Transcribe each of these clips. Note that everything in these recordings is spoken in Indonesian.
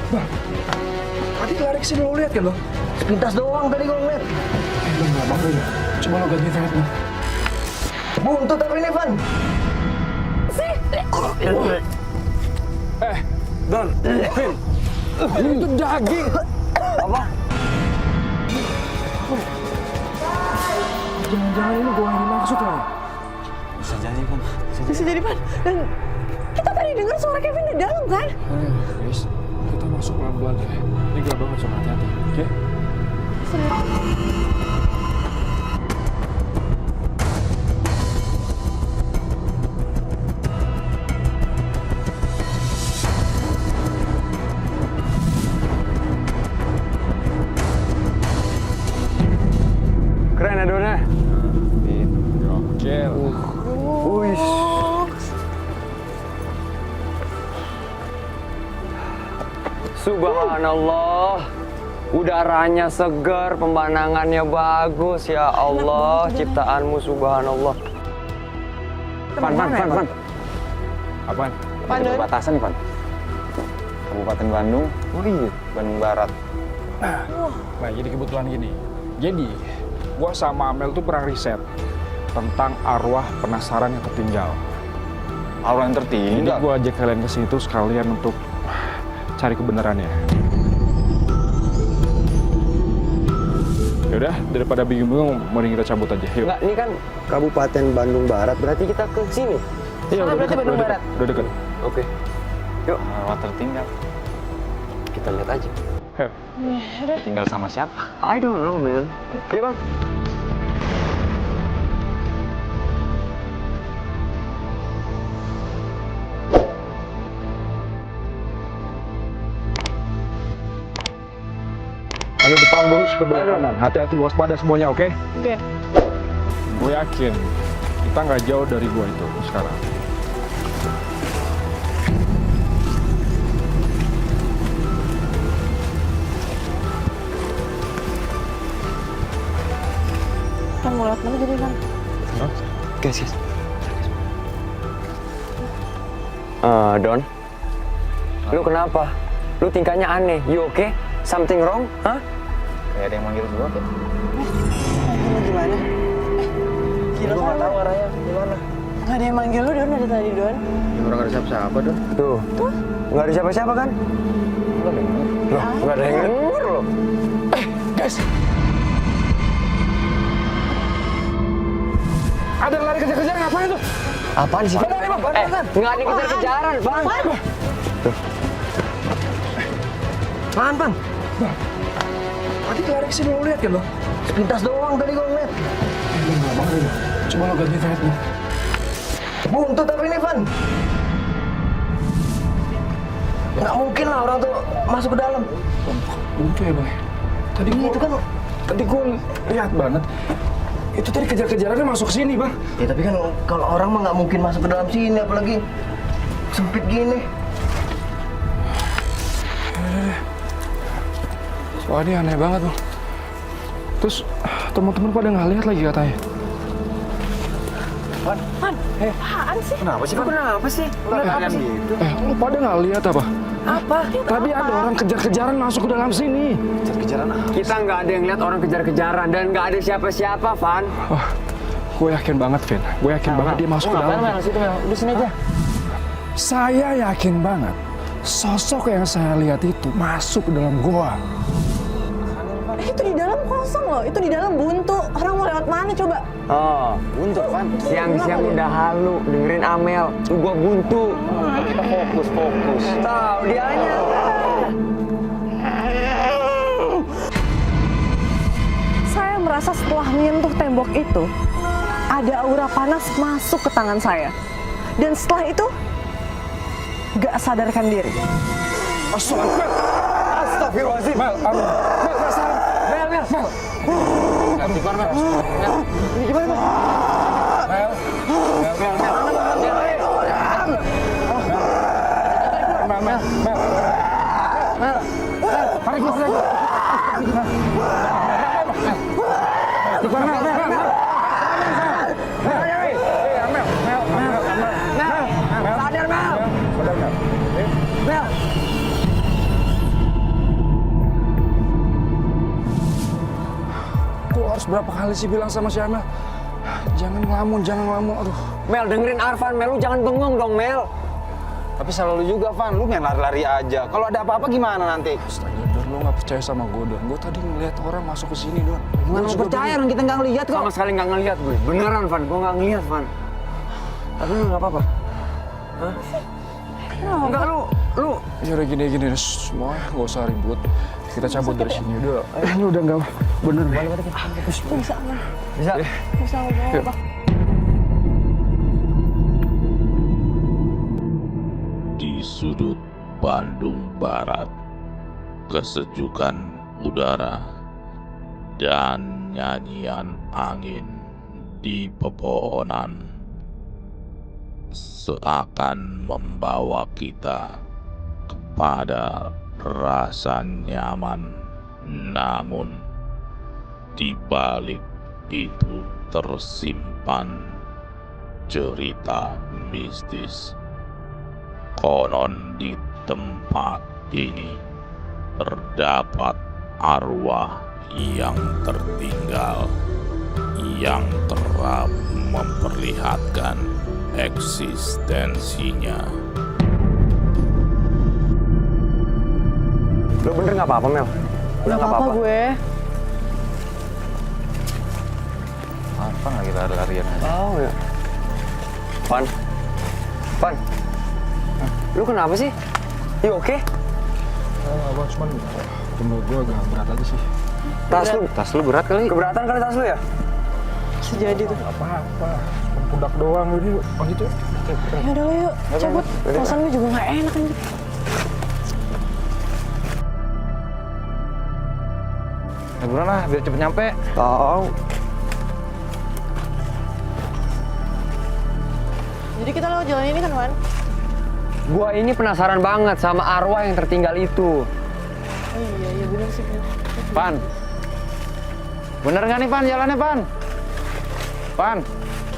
Bang, tadi lari kesini lo lihat kan bang? Sepintas doang tadi gue ngeliat. Bang, nggak bang, udah. Coba lo ganti internet bang. Buntut tapi ini, Van. Don, Vin, itu daging. Apa? Jangan-jangan ini gua yang dimaksud lah. Bisa jadi, Pan. Bisa jadi, Pan. Dan kita tadi dengar suara Kevin di dalam, kan? Guys, kita masuk pelan-pelan ya. Ini gelap banget, so hati-hati, oke? Keren ya, Dona? Gokil. Wih. Subhanallah. Udaranya segar, pemandangannya bagus. Ya Allah, ciptaanmu subhanallah. Pan. Apaan? Pan, Don. Perbatasan nih, Pan. Kabupaten Bandung. Oh iya, Bandung Barat. Nah, jadi kebetulan gini. Jadi, gua sama Amel tuh pernah riset tentang arwah penasaran yang tertinggal. Arwah yang Jadi tertinggal. gua ajak kalian ke situ sekalian untuk cari kebenarannya. Yaudah, daripada bingung-bingung, mending kita cabut aja. Yuk. Enggak, ini kan Kabupaten Bandung Barat, berarti kita ke sini. Iya, Sana berarti Bandung Barat. Udah deket. Oke. Yuk, arwah tertinggal. Kita lihat aja. Yuk. Tinggal sama siapa? I don't know, man. Yuk, Bang. Ayo depan lurus ke belakang kanan. Hati-hati waspada semuanya, oke? Oke. Gue yakin kita nggak jauh dari gua itu sekarang. Kan mau lewat mana jadi, Pan? Guys. Don. Lu kenapa? Lu tingkahnya aneh. You okay? Something wrong? Hah? Kayak ada yang manggil gua. Lu gimana? Gila, Gua nggak tahu arahnya gimana. Nggak ada yang manggil lu, Don, dari tadi, Don. Orang ada siapa-siapa, Don. Tuh. Nggak ada siapa-siapa kan? Nggak denger. Loh, nggak ada yang denger loh. Guys! Ada yang lari kejar-kejaran, ngapain tuh? Apaan sih? Bang, Nggak ada kejar-kejaran, Bang. Pan, Pan. Tadi lari kesini lo lihat kan bang? Sepintas doang tadi gue ngeliat. Bang, nggak bang, udah. Coba lo ganti internet bang. Buntut tapi ini, Van. Nggak mungkin lah orang tuh masuk ke dalam. Buntu ya bang. Tadi Iya, gua, itu kan. tadi gue lihat banget. Itu tadi kejar-kejarannya masuk sini bang. Ya tapi kan kalau orang mah nggak mungkin masuk ke dalam sini, apalagi sempit gini. Soalnya aneh banget bang. Terus teman-teman pada nggak lihat lagi katanya. Pan, apaan sih? Kenapa sih, Bang? Kenapa sih? Gitu. Lu pada nggak lihat apa? Apa? Tadi ada orang kejar-kejaran masuk ke dalam sini. Kejar-kejaran apa? Kita nggak ada yang lihat orang kejar-kejaran dan nggak ada siapa-siapa, Van. Wah, gue yakin banget, Vin. Gue yakin banget dia masuk ke dalam. Udah sini aja. Saya yakin banget sosok yang saya lihat itu masuk ke dalam goa. Itu di dalam kosong loh. Itu di dalam buntu. Orang mau lewat mana coba? Oh, buntu, Van. Siang-siang udah halu, dengerin Amel. Gua buntu. Kita fokus. Tahu dianya. Saya merasa setelah menyentuh tembok itu, ada aura panas masuk ke tangan saya. Dan setelah itu, gak sadarkan diri. Astagfirullahaladzim. Mel, Mel, salah. Mel. Ganti Van, Mel. Ini gimana, Mel? Mel. Tarik keluar, berapa kali sih bilang sama si Amel, jangan ngelamun, jangan ngelamun. Aduh. Mel, dengerin Arfan, Mel, lu jangan bengong dong, Mel. Tapi salah lu juga, Van. Lu main lari-lari aja. Kalau ada apa-apa gimana nanti? Astaga, Don, lo nggak percaya sama gue, Don. Gue tadi ngeliat orang masuk ke sini, Don. Gimana Gua lu juga percaya? bingung. Orang kita nggak ngeliat kok. Sama sekali nggak ngeliat gue. Beneran, Van. Gue nggak ngeliat, Van. Tapi lu nggak apa-apa. Hah? Enggak, lu. Ya udah gini, semua nggak usah ribut. Kita cabut dari sini udah. Ini udah nggak bener. Bisa, Man. Bisa. Bisa ngomong apa? Di sudut Bandung Barat, kesejukan udara dan nyanyian angin di pepohonan seakan membawa kita kepada rasa nyaman. Namun di balik itu tersimpan cerita mistis. Konon di tempat ini terdapat arwah yang tertinggal yang kerap memperlihatkan eksistensinya. Lu bener nggak apa-apa, Mel? Gak apa-apa gue. Arfan lagi lari-larian aja. Tahu ya. Van. Lu kenapa sih? You oke? Abang cuman menurut gue agak berat aja sih. Tas lu berat kali. Keberatan kali tas lu ya? Bisa jadi tuh. Apa-apa, cuma pundak doang ini. Oh gitu ya? Ya udah yuk, cabut. Kosan gue juga nggak enak anjir. Ya buruan lah, biar cepet nyampe. Tahu. Jadi kita lewat jalan ini kan, Wan? Gua ini penasaran banget sama arwah yang tertinggal itu. Oh iya bener sih. Bener. Van. Bener nggak nih, Van, jalannya, Van?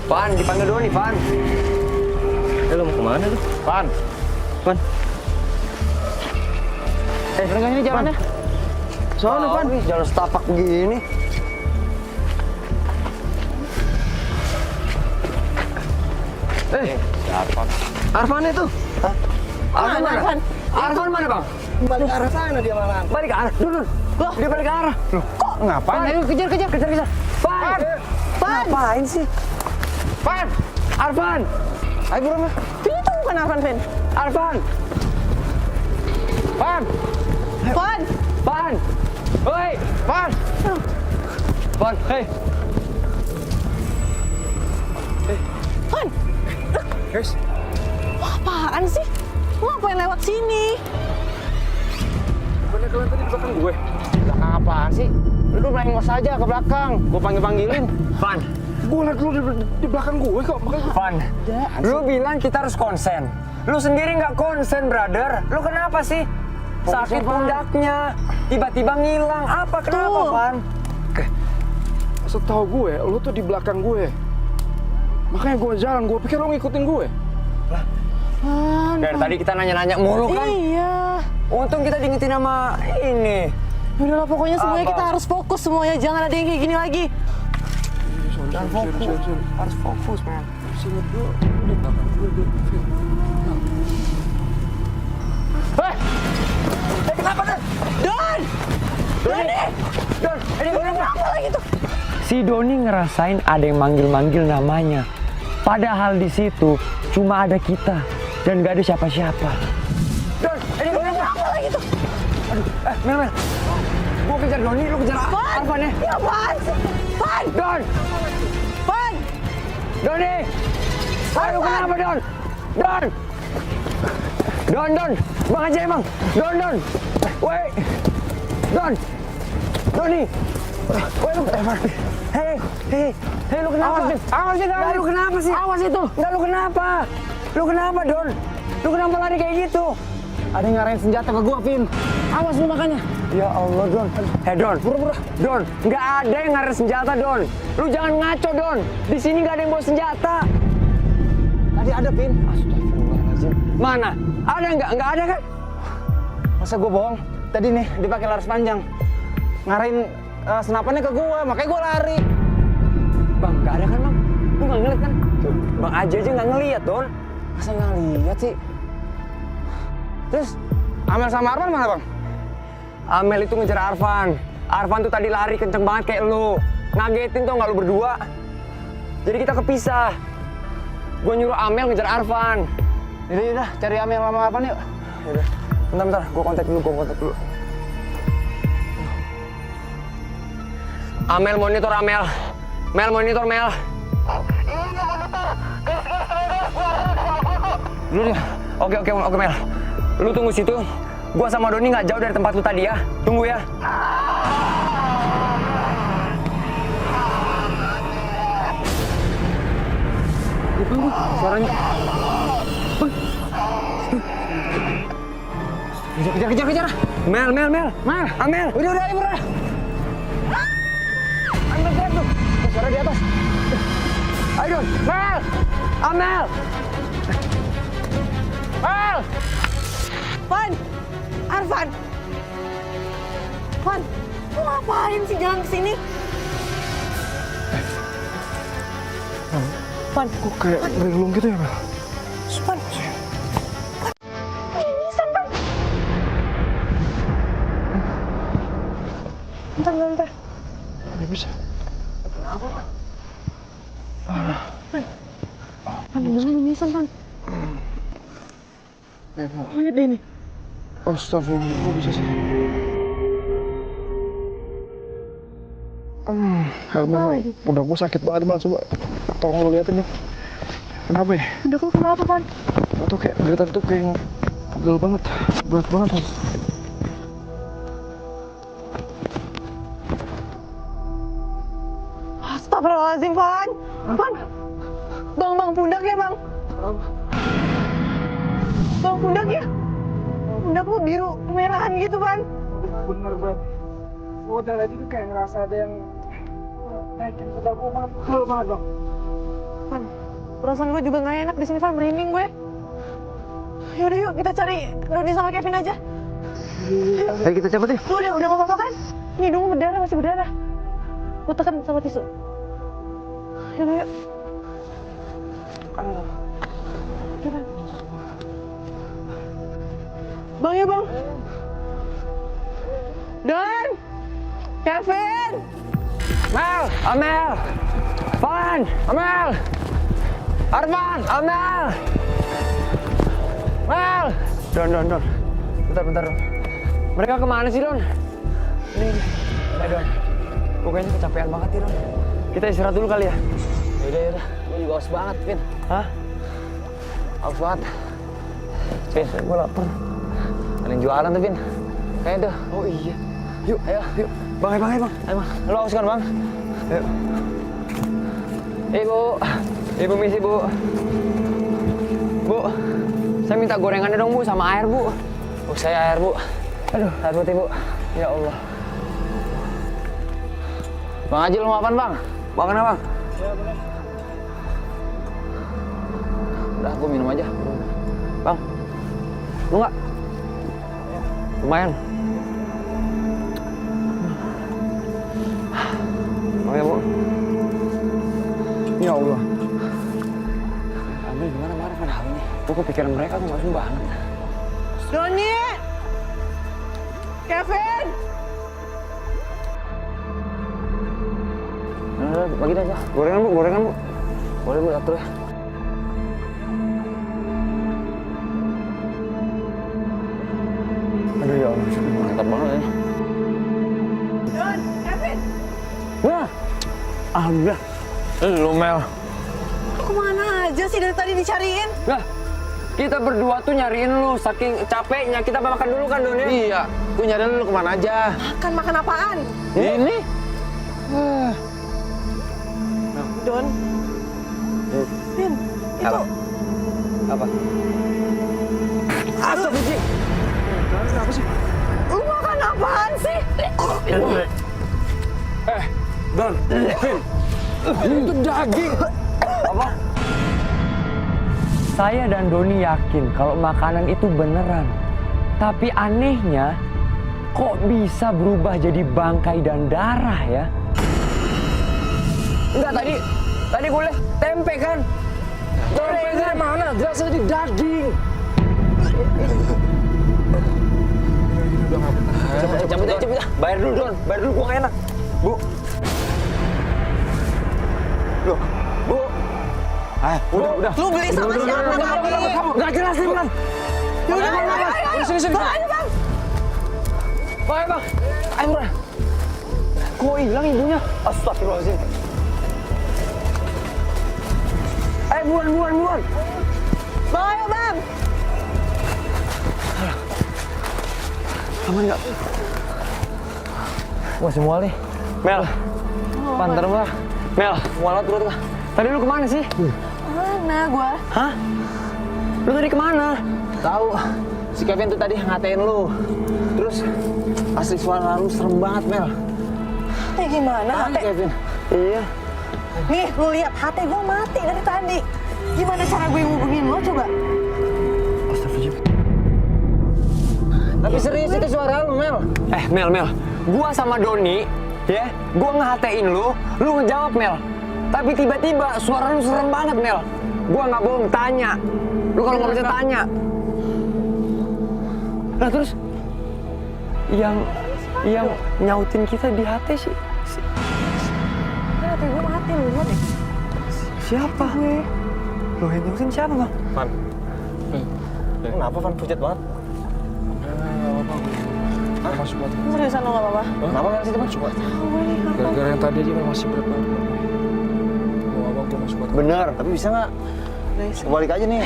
Van, dipanggil dulu nih, Van. Lu mau kemana lu? Van. Bener nggak ini jalannya? Soalnya, Van. Jalan setapak begini. Arfan itu. Arfan mana? Arfan mana, Bang? Balik ke arah sana dia malah. Balik ke arah. Dulu. Dia balik ke arah. Loh, kok Ngapain? Ayo kejar. Van. Ngapain sih? Van. Arfan. Ayo buruan lah. Itu bukan Arfan, Fen. Arfan. Van. Van. Hoi. Van. Van, hei. Wan, Guys, wah apaan sih? Lu ngapain lewat sini? bukannya kalian tadi di belakang gue? Belakang apaan sih? Lu melengos aja ke belakang. Gua panggil-panggilin. Van. Gue liat lu di belakang gue kok, makanya gue... Van. Lu bilang kita harus konsen. Lu sendiri nggak konsen, brother. Lu kenapa sih? Sakit pundaknya. Tiba-tiba ngilang. Apa? Kenapa, Tuh. Van? Setahu gue, lu tuh di belakang gue. Makanya gue jalan, gue pikir lu ngikutin gue. Dari tadi kita nanya-nanya mulu kan? Iya. Untung kita diingetin sama ini. Udahlah pokoknya semuanya Apa? kita harus fokus semuanya. Jangan ada yang kayak gini lagi. Dan fokus. Harus fokus, man. Ingat gue, lu di belakang gue, Kenapa, Don? Don! Don, ini kenapa? Apa lagi tuh? Si Doni ngerasain ada yang manggil-manggil namanya. Padahal di situ cuma ada kita dan gak ada siapa-siapa. Don, ini kenapa? Apa lagi tuh? Mel. Gua kejar Doni, lu kejar Arfan ya? Ya apaan sih? Van! Don! Van! Doni! Ayo kenapa, Don? Don! Don! Bang aja emang! Don! Woi! Don! Doni! Woi lu! Hei, lu kenapa? Awas sih, Don! Lu kenapa sih? Awas itu! Enggak, lu kenapa? Lu kenapa, Don? Lu kenapa lari kayak gitu? Ada yang ngarahin senjata ke gua, Vin. Awas lu makanya. Ya Allah, Don. Don. Pura-pura. Don, nggak ada yang ngaruh senjata, Don. Lu jangan ngaco, Don. Di sini nggak ada yang bawa senjata. Tadi ada, Vin. Astagfirullahaladzim. Mana? Ada nggak? Nggak ada kan? Masa gua bohong? Tadi nih dipakai laras panjang. Ngarahin senapannya ke gua, makanya gua lari. Bang, nggak ada kan bang? Lu nggak ngeliat kan? Tuh, bang aja nggak ngeliat Don. Masa nggak lihat sih? Terus Amel sama Arfan mana bang? Amel itu ngejar Arfan. Arfan tuh tadi lari kenceng banget kayak lu. Ngagetin tuh nggak lu berdua. Jadi kita kepisah. Gue nyuruh Amel ngejar Arfan. Yaudah, cari Amel sama Arfan yuk. Yaudah, bentar, gue kontak dulu. Amel monitor Amel. Mel monitor Mel. Lu nih. Oke Mel. Lu tunggu situ. Gua sama Doni nggak jauh dari tempat lu tadi ya. Tunggu ya. Suaranya. Kejar. Mel. Amel. Udah, ayo bro. Amel gerak tuh. Suara di atas. Ayo Don. Mel. Amel. Mel. Van! Arfan! Van, lu ngapain sih jalan kesini? Van, Kok kayak linglung gitu ya, Mel? Van. Bisa, Van. Bentar. Nggak bisa. Van, beneran bisa, Van. Lihat deh nih. Astagfirullah, kok bisa sih? Helmet, udah gue sakit banget, Mal. Coba tolong lu liatin nih. Kenapa ya? Udah kok kenapa, Van? Atau kayak dari tadi tuh kayak pegel banget, berat banget. Mal. Astagfirullahaladzim, Van. Van. Bang, pundak ya, Bang. Bang, pundak ya. Pundak lu biru kemerahan gitu, Van. Bener banget. Gue udah tadi tuh kayak ngerasa ada yang naikin pundak gue banget. Pegel banget, Bang. Van, perasaan gue juga gak enak di sini, Van. Merinding gue. Yaudah yuk, kita cari Doni sama Kevin aja. Ayo kita cabut ya. Lu udah gak apa-apa kan? Hidung berdarah, masih berdarah. Gue tekan sama tisu. Yaudah yuk. Yaudah. Bang ya, Bang. Don! Kevin! Mel, Amel, Van, Amel, Arfan, Amel, Mel. Don. Bentar. Mereka kemana sih, Don? Ini. Don. Gue kayaknya kecapean banget nih, Don. Kita istirahat dulu kali ya? Yaudah. Gue juga haus banget, Vin. Hah? Haus banget. Vin, Gue lapar. ada yang jualan tuh, Vin. Kayaknya tuh. Oh iya. Yuk, ayo. Bang. Ayo, Bang. Lo haus kan, Bang? Ayo. Ibu misi, Bu. Bu, saya minta gorengannya dong, Bu, sama air, Bu. Oh, saya air, Bu. Aduh, Air putih, Bu. ya Allah. Bang Haji, lo mau apaan, Bang? Makan apa, Bang? Udah, gue minum aja. Bang, lu nggak? Lumayan. Oke, Bu. Ya Allah. Ambil gimana marah pada hal ini? Gue kepikiran mereka tuh langsung banget. Doni! Kevin! Nah, bagi aja. Gorengan, Bu. Boleh, Bu, atur ya. Aduh, ya Allah. Mantap banget ya. Don! Kevin! Wah, alhamdulillah. Lu, Mel. Lu kemana aja sih dari tadi dicariin? Lah, kita berdua tuh nyariin lu. Saking capeknya, kita makan dulu kan, Don ya? Iya, gue nyari lu kemana aja. Makan apaan? Ini? Don. Vin, itu Apa? Astagfirullah. Kenapa sih? lu makan apaan sih? Don, Vin. Itu daging. Apa? Saya dan Doni yakin kalau makanan itu beneran. Tapi anehnya, kok bisa berubah jadi bangkai dan darah ya? Enggak, tadi gue liat tempe kan? Tempe kan? Mana? Jelasnya di daging. Cabut aja. Bayar dulu, Don. Bayar dulu, gue gak enak. Bu. Loh, Bu. Udah. Lu beli sama siapa tadi? Gak jelas nih, Bang. Sini. Ayo bang. Ayo, Bang. Ayo, Bang. Kok hilang ibunya? Astagfirullahaladzim. Ayo, buruan. Bang, ayo bang. Aman nggak? Masih mual nih. Mel, pantar gua. Mel, mual turut gak? Tadi lu kemana sih? Mana gua? Hah? Lu tadi kemana? Tahu, si Kevin tuh tadi ngatain lu. Terus asli suara lu serem banget, Mel. Hati gimana? Tahan, Hati. Kevin. Iya. Nih, lu lihat hati gua mati dari tadi. Gimana cara gue ngubungin lo coba? Astagfirullah. Tapi serius itu suara lu, Mel. Mel. Gua sama Doni, ya, gua ngehatein lu ngejawab, Mel. Tapi tiba-tiba suara lu serem banget, Mel. Gua nggak bohong, tanya. Lu kalau nggak bisa tanya. Nah terus, yang nyautin kita di hati sih. Hati gue mati lu, lihat deh. Siapa? Lu yang nyautin siapa, Bang? Van. Kenapa, Van? Pucat banget. Masuk buat. Seriusan lo gak apa-apa? Kenapa, Mel, sih, teman? Masuk buat. Tahu gue nih, apa? Gara-gara yang tadi aja masih berapa? Mau apa gue masuk buat. Bener, tapi bisa nggak? Guys, Balik aja nih.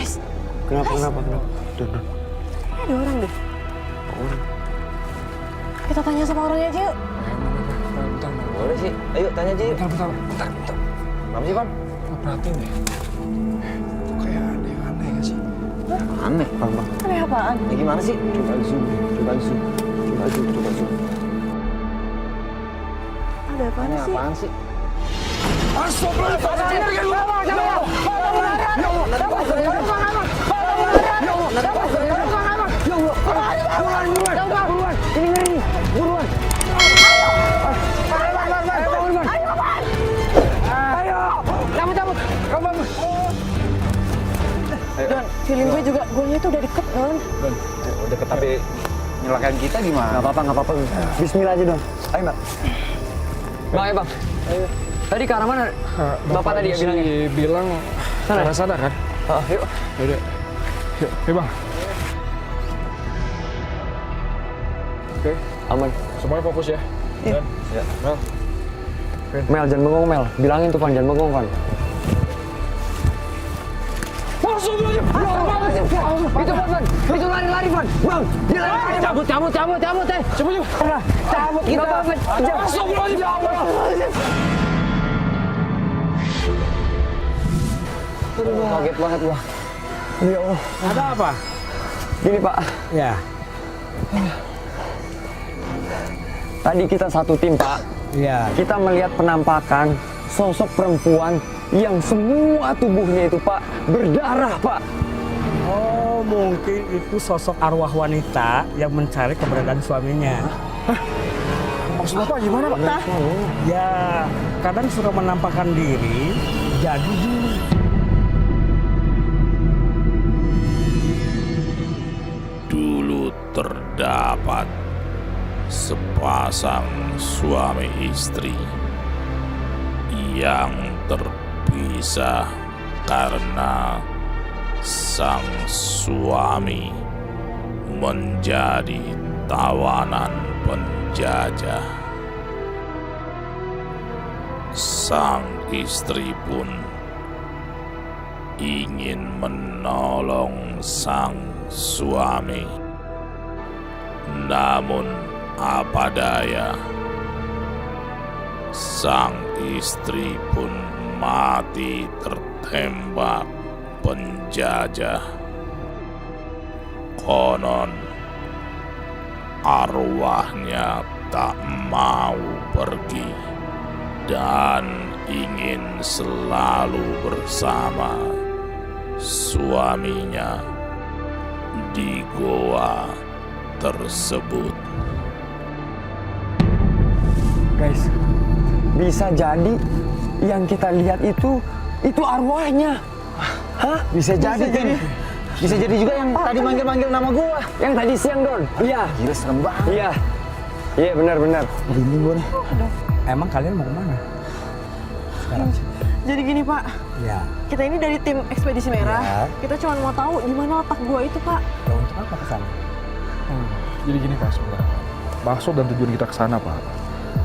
Kenapa? ada orang deh. Kita tanya sama orangnya aja yuk. Bentar. Boleh sih. Ayo, tanya aja yuk. Bentar. Kenapa sih, Van? Lo perhatiin deh. Kok kayak aneh gak sih? Aneh, Bang. Aneh apaan? Ya gimana sih? Coba zoom. Ada apaan Aneh sih? apaan sih? Don, feeling gue juga, gue itu udah deket, Don. Udah deket tapi nyelakain kita gimana? Nggak apa-apa. Bismillah aja, Don. Ayo, Mbak. Bang, ayo, Bang. Ayo. Tadi ke arah mana? Bapak tadi ya bilangnya? Bilang Sana. arah sana kan? Yuk. Yaudah. Yuk, Bang. Oke, Aman. semuanya fokus ya. Iya. Ya. Mel. Mel, jangan bengong, Mel. Bilangin tuh, Van, jangan bengong, Van. Itu, Van. Itu lari, Van. Bang, dia lari. Cabut, Cabut kita. Kaget banget gua. Ya Allah. Ada apa? Gini, Pak. Ya. Tadi kita satu tim, Pak. Iya. Kita melihat penampakan sosok perempuan yang semua tubuhnya itu, Pak, berdarah, Pak. Oh, mungkin itu sosok arwah wanita yang mencari keberadaan suaminya. Maksud Bapak gimana, Pak? Ya, kadang suka menampakkan diri jadi jin. Dulu terdapat sepasang suami istri yang terpisah karena sang suami menjadi tawanan penjajah. Sang istri pun ingin menolong sang suami, namun apa daya, sang istri pun mati tertembak penjajah. Konon arwahnya tak mau pergi dan ingin selalu bersama suaminya di goa tersebut. Guys, bisa jadi yang kita lihat itu arwahnya. Hah? Bisa jadi, Vin. Bisa jadi juga yang tadi manggil-manggil nama gua. Yang tadi siang, Don. Iya. Gila, serem banget. Iya. Iya, benar. Merinding gua nih. Emang kalian mau kemana? Sekarang. Jadi gini Pak, Ya. kita ini dari tim ekspedisi merah. Ya. Kita cuma mau tahu di mana letak gua itu Pak. Lo untuk apa kesana? Jadi gini Pak, sebentar. Maksud dan tujuan kita ke sana Pak,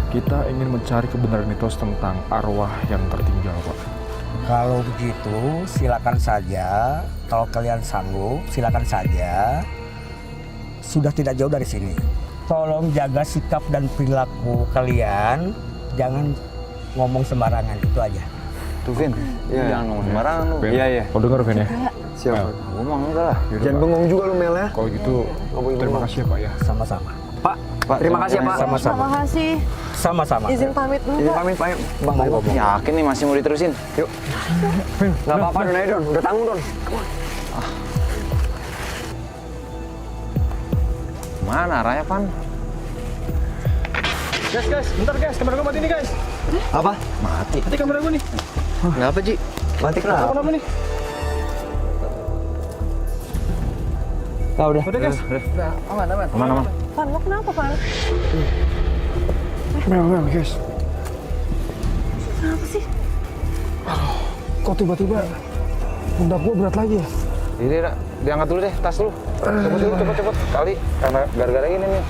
kita ingin mencari kebenaran mitos tentang arwah yang tertinggal Pak. Kalau begitu, silakan saja. Kalau kalian sanggup, silakan saja. Sudah tidak jauh dari sini. Tolong jaga sikap dan perilaku kalian. Jangan ngomong sembarangan, itu aja. Tuh, Vin. Jangan ngomong sembarangan lu. Vin, Iya. Kau dengar Vin ya? Siap. Mel, Gua mah enggak lah. yaudah, Jangan Pak. bengong juga lu Mel ya. Kalau gitu, terima kasih ya Pak ya. Sama-sama. Pak, terima kasih ya, Pak. Sama-sama. Terima kasih. Sama-sama. Izin pamit dulu Izin Pak. pamit, Pak. Bang, mau Yakin nih masih mau diterusin? Yuk. Nggak apa-apa, Don. Ayo, Don. Udah tanggung, Don. Mana arahnya, Pan? Guys, bentar guys, kamera gue mati nih guys. Apa? Mati. Mati kamera gue nih. Kenapa Ji? Mati kenapa? Kenapa nih? Nah, udah. Udah guys. Aman. Pan, lo kenapa Pan? Mel guys. Kenapa sih? Kok tiba-tiba pundak gue berat lagi ya? Ini, diangkat dulu deh tas lu. Cepet. Kali karena gara-gara ini nih.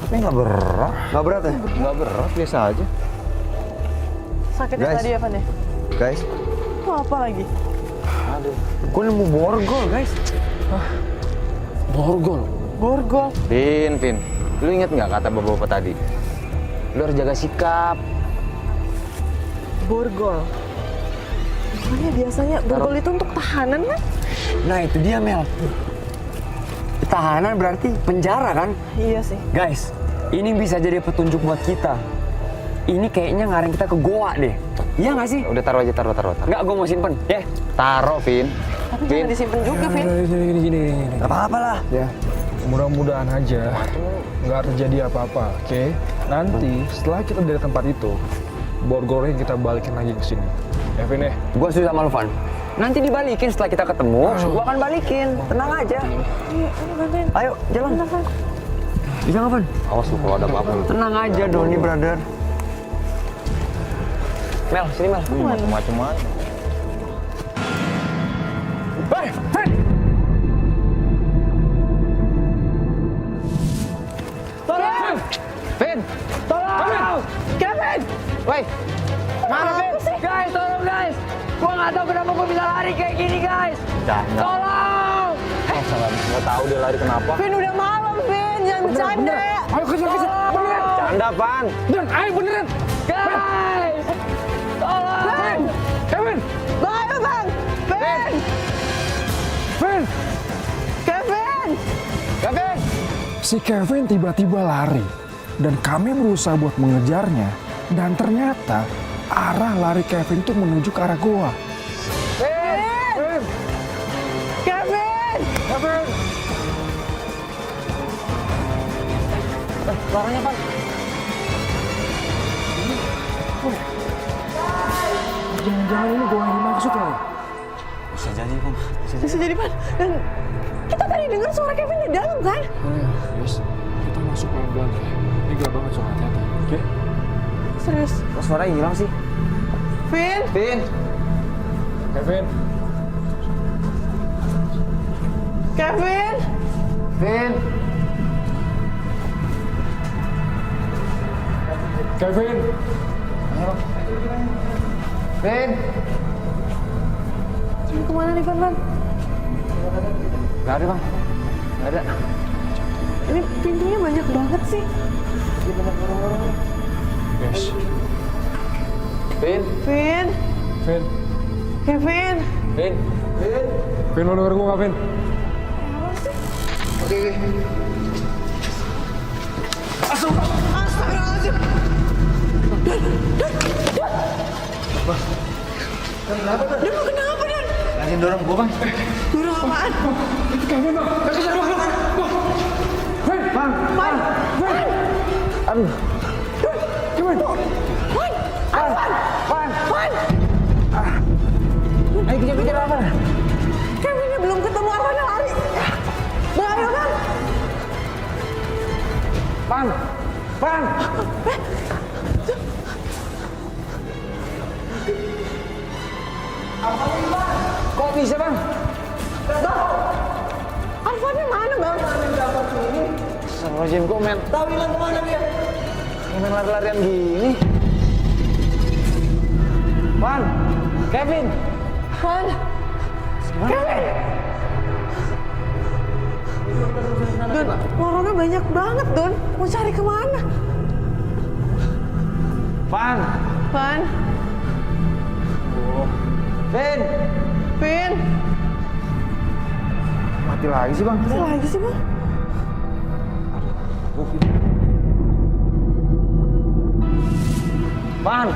Tapi nggak berat. Nggak berat ya? Nggak berat, biasa aja. Sakitnya Guys. tadi ya Pan ya? Guys, Mau apa lagi? Aduh. Gue nemu borgol, guys. Borgol. Borgol. Vin. Lu inget nggak kata bapak-bapak tadi? Lu harus jaga sikap. Borgol. Makanya biasanya borgol itu untuk tahanan kan? Nah, itu dia, Mel. Tahanan berarti penjara, kan? Iya sih. Guys, ini bisa jadi petunjuk buat kita. Ini kayaknya ngarang kita ke goa deh. Iya nggak sih? Udah taruh aja. Nggak, gue mau simpen. Ya. Taruh, Vin. Tapi jangan disimpan juga Vin. Gini. nggak apa-apa lah. Ya, mudah-mudahan aja nggak terjadi apa-apa, oke? Nanti setelah kita dari tempat itu, borgolnya kita balikin lagi ke sini. Ya, Vin ya? Gue setuju sama lu, Van. Nanti dibalikin setelah kita ketemu, gue akan balikin. Tenang aja. Ayo bantuin. Ayo, jalan. Bentar, Van. Bisa nggak, Van? Awas lu kalau ada apa-apa lu. Tenang aja, Doni, brother. Mel, sini, Mel. Macam-macam. Tolong! Vin! Tolong! Kevin! Woi! Mana, Vin? Guys, tolong, guys! Gue nggak tahu kenapa gue bisa lari kayak gini, guys! Tolong! Nggak tahu dia lari kenapa. Vin udah malam Vin, jangan bercanda. Ayo kejar. Beneran. Canda, Pan. Dan ayo beneran. Guys! Tolong! Kevin. Ayo Bang. Vin. Vin. Kevin. Si Kevin tiba-tiba lari dan kami berusaha buat mengejarnya dan ternyata arah lari Kevin itu menuju ke arah goa. Kevin. Suaranya, Pan. Jangan-jangan ini goa yang dimaksud ya? Bisa jadi, Pan. Bisa jadi Pan. Dan kita tadi dengar suara Kevin di dalam kan? Yes. Kita masuk pelan-pelan ya. Ini gelap banget soalnya, hati-hati. Oke? Serius. Kok suaranya hilang sih? Vin. Vin! Kevin. Kevin. Vin! Kevin. Vin! Kemana nih Van? Nggak ada, Bang. Nggak ada. Ini pintunya banyak banget sih. Yes. Vin! Vin. Vin. Kevin. Vin! Vin, lo denger gue nggak, Vin? Oke. Astagfirullahaladzim. Kenapa tuh? Dan lu kenapa Dan? Lagi dorong gua, Bang. Dorong apaan? Kevin, Bang. Kejar, Bang. Bang! Pan. Aduh. Ayo kejar Arfan. Kevinnya belum ketemu, Arfannya lari. Lari, Bang. Pan. Kok bisa Bang? Arfannya mana, Bang? Astagfirullahaladzim, kok main Tahu hilang kemana dia? main lari-larian gini? Pan, Kevin. Van. Kevin. Don, orangnya banyak banget, Don. Mau cari kemana? Pan, Van. Vin. Vin. Mati lagi sih Bang. Apa lagi sih, Bang? Pan.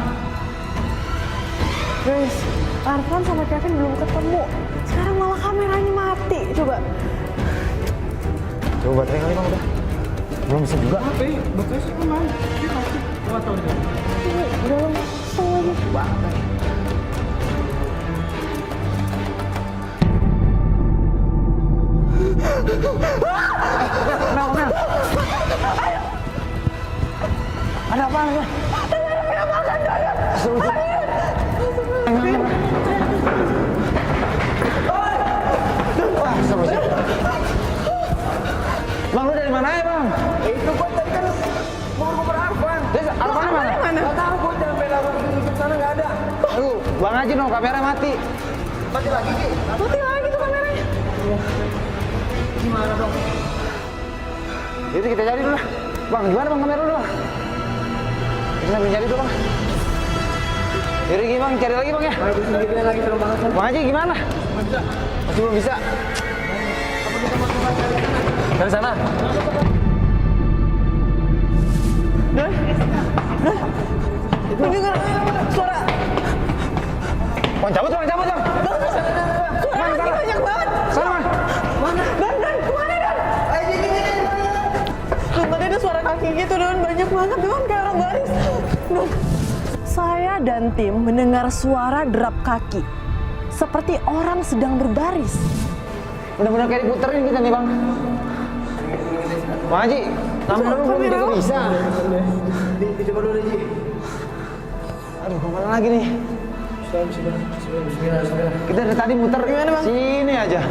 Guys, Arfan sama Kevin belum ketemu. Sekarang malah kameranya mati. Coba. Coba baterai kali Bang udah. Belum bisa juga. Udah langsung lagi. Ada apa? Bang, lu dari mana ya Bang? Itu gua tadi kan mau ngoper Arfan. Terus Arfan mana? Nggak tahu gua jalan bela ke sana nggak ada. Aduh, Bang Haji no, kamera mati. Mati lagi Ki. Mati lagi tuh kameranya. Gimana dong? Jadi kita cari dulu lah. Bang, gimana Bang kamera dulu? Kita sambil cari dulu Bang. Jadi gimana? Cari lagi Bang ya? Lagi belum banget. Bang Haji gimana? Masih belum bisa. Dari sana. Mendengar suara. Bang, cabut Bang. Suara kaki banyak banget. Sana. Mana? Don, kemana, Don? Don, tadi ada suara kaki gitu, Don. Banyak banget, Don. Kayak orang baris. Don. Saya dan tim mendengar suara derap kaki. Seperti orang sedang berbaris. Bener-bener kayak diputerin kita nih Bang. Bang Haji, lama lu belum juga bisa. Coba dulu Ji. Aduh, kemana lagi nih? Bismillah. Kita dari tadi muter Gimana, Bang? sini aja.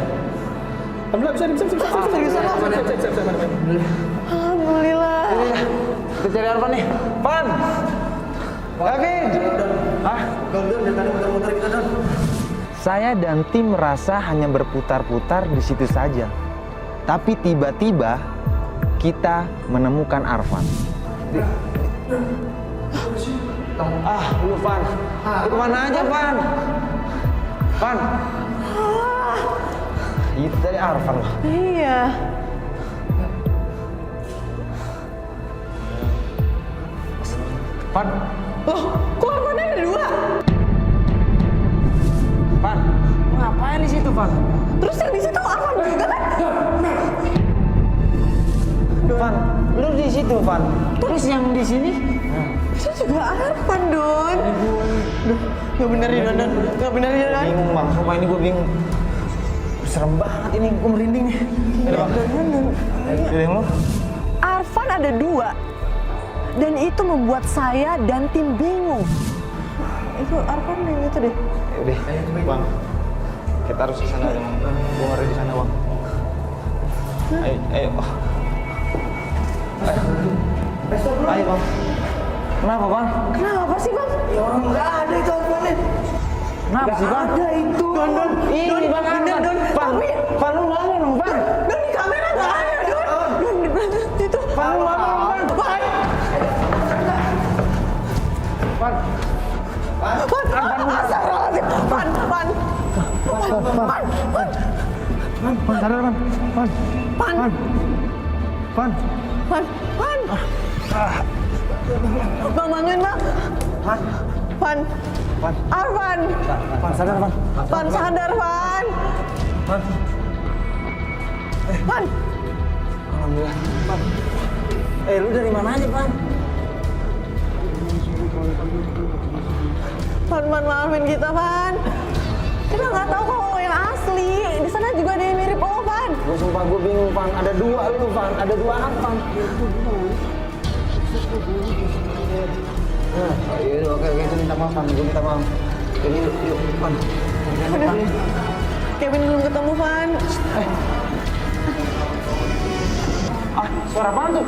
Alhamdulillah. Kita cari Arfan nih. Pan. Kevin. Hah? Don, dari tadi muter-muter kita Don. Saya dan tim merasa hanya berputar-putar di situ saja. Tapi tiba-tiba kita menemukan Arfan. Lu Pan. Lu kemana aja Pan? Pan. Itu tadi Arfan loh. Iya. Pan. Loh, kok Arfannya ada dua? Pan. Ngapain di situ Pan? Terus yang di situ Arfan juga kan? Pan, lu di situ Pan. Terus yang di sini? Itu juga Arfan, Don. Duh, gak bener ya, Don. Gak bener ya, Don. Bingung Bang, sumpah ini gue bingung. Serem banget ini, gue merinding nih. Ada Bang? Feeling lu? Arfan ada dua. Dan itu membuat saya dan tim bingung. Itu Arfan yang itu deh. Udah, Bang. Kita harus ke sana, Bang. Gue ngeri di sana, Bang. Ayo. Ayo, Bang. Kenapa, Bang? Kenapa sih, Bang? Ya orang nggak ada itu Arfannya. Kenapa sih, Bang? Ada itu. Don. Ini, Bang. Bener, Don. Bang, Tapi, Bang, lu ngomong dong, Bang. Don, di kamera nggak ada, Don. Don, itu. Bang, lu ngomong dong, Bang. Bang. Astagfirullahaladzim. Pan. Pan, sadar, Bang. Pan. Bang, bangun, Bang. Pan. Arfan. Pan, sadar, Bang. Pan, sadar, Pan. Pan. Alhamdulillah. Pan. Lu dari mana aja, Pan? Pan, maafin kita, Pan. Kita nggak tahu kalau yang asli. Di sana juga ada yang mirip lo, Pan. Gue sumpah gue bingung, Pan. Ada dua lu, Pan. Ada dua anak, Pan. Nah, iya, oke, itu minta maaf, Pan. Gue minta maaf. Jadi, yuk, Pan. Kevin belum ketemu, Pan. Suara apaan tuh?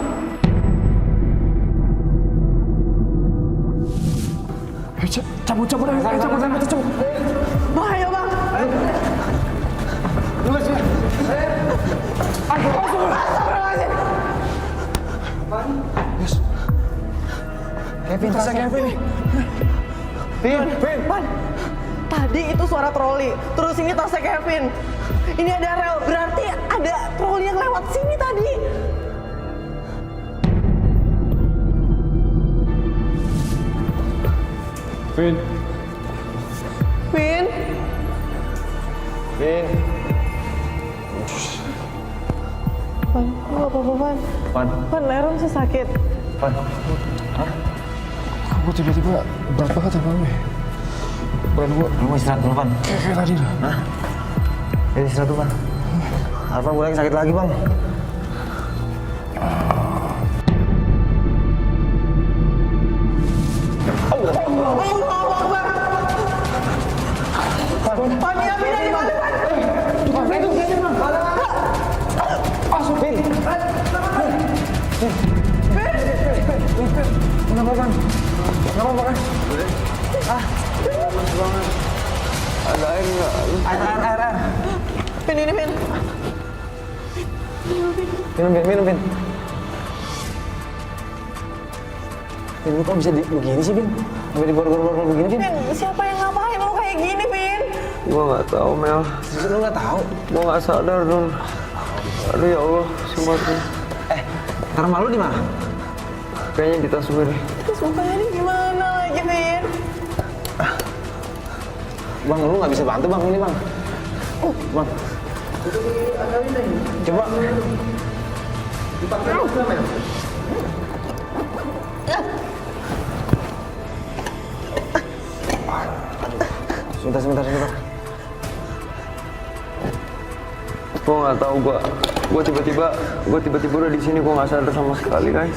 Cabut. Bahaya, Bang. Kevin, tasnya Kevin nih. Vin. Pan, tadi itu suara troli. Terus ini tasnya Kevin. Ini ada rel, berarti ada troli yang lewat sini tadi. Vin. Vin, Pan, lu gak apa-apa, Pan. Pan, leher lu masih sakit. Gue tiba-tiba berat banget apa gue? Berat gue. Lu mau istirahat dulu, Pan. Kayak tadi dah. Hah? Jadi istirahat dulu, Pan. Alfa gue lagi sakit lagi, Bang. Pan, ya, Vin, di mana, Pan? Kenapa, Pan? Kenapa, Pan? Ada air nggak? Air. Vin, ini, Vin. Minum, Vin. Vin, lu kok bisa begini sih, Vin? Sampai diborgol-borgol begini, Vin? Vin, siapa yang ngapain lu kayak gini, Vin? Gua nggak tahu, Mel. Lu nggak tahu? Gua nggak sadar, Don. Aduh ya Allah, sumpah. Ntar malu di mana? Kayaknya di tas gue deh. Terus mukanya ini gimana lagi, Vin? Bang, lu nggak bisa bantu, Bang, ini, Bang. Bang. Coba. Sebentar. Gue nggak tahu, gue tiba-tiba udah di sini, gue nggak sadar sama sekali, guys.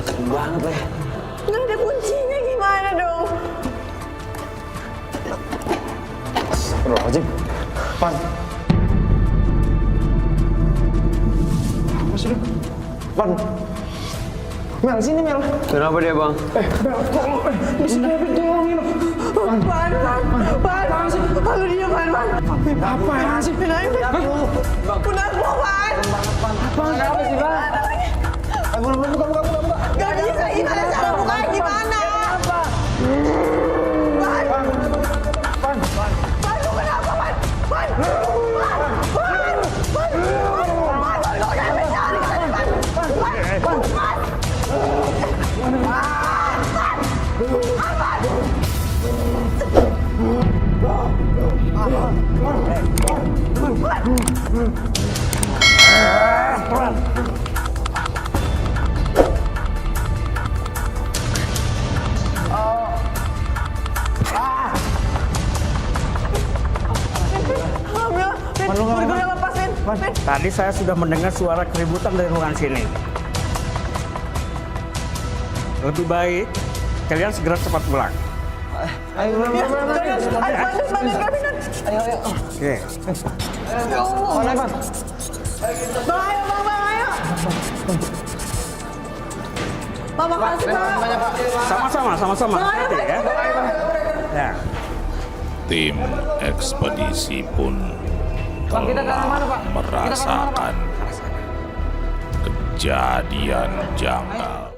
Sedih banget lah. Nggak ada kuncinya, gimana dong? Astagfirullahaladzim. Pan. Apa sih, Pan. Mel, sini, Mel. Kenapa dia, Bang? Bisa Kevin tolongin. Pan. Lalu dia, Pan. Apaan sih? Vin, ayo, Vin. Pundak lo, Pan. Kenapa sih, Bang? Buka. Gak bisa, gimana cara bukanya, gimana? Pan, lu kenapa, Pan? Pan, lu kenapa cari ke sini, Pan? Alhamdulillah, Vin, lepas, Vin. Tadi saya sudah mendengar suara keributan dari ruangan sini. Lebih baik kalian segera cepat pulang. Ayo, Bantu, Kevin. Oke. Mana, Pan? Bang, ayo. Mama kasih, Pak. Sama-sama. Hati ya. Ya. Tim ekspedisi pun telah merasakan kejadian janggal.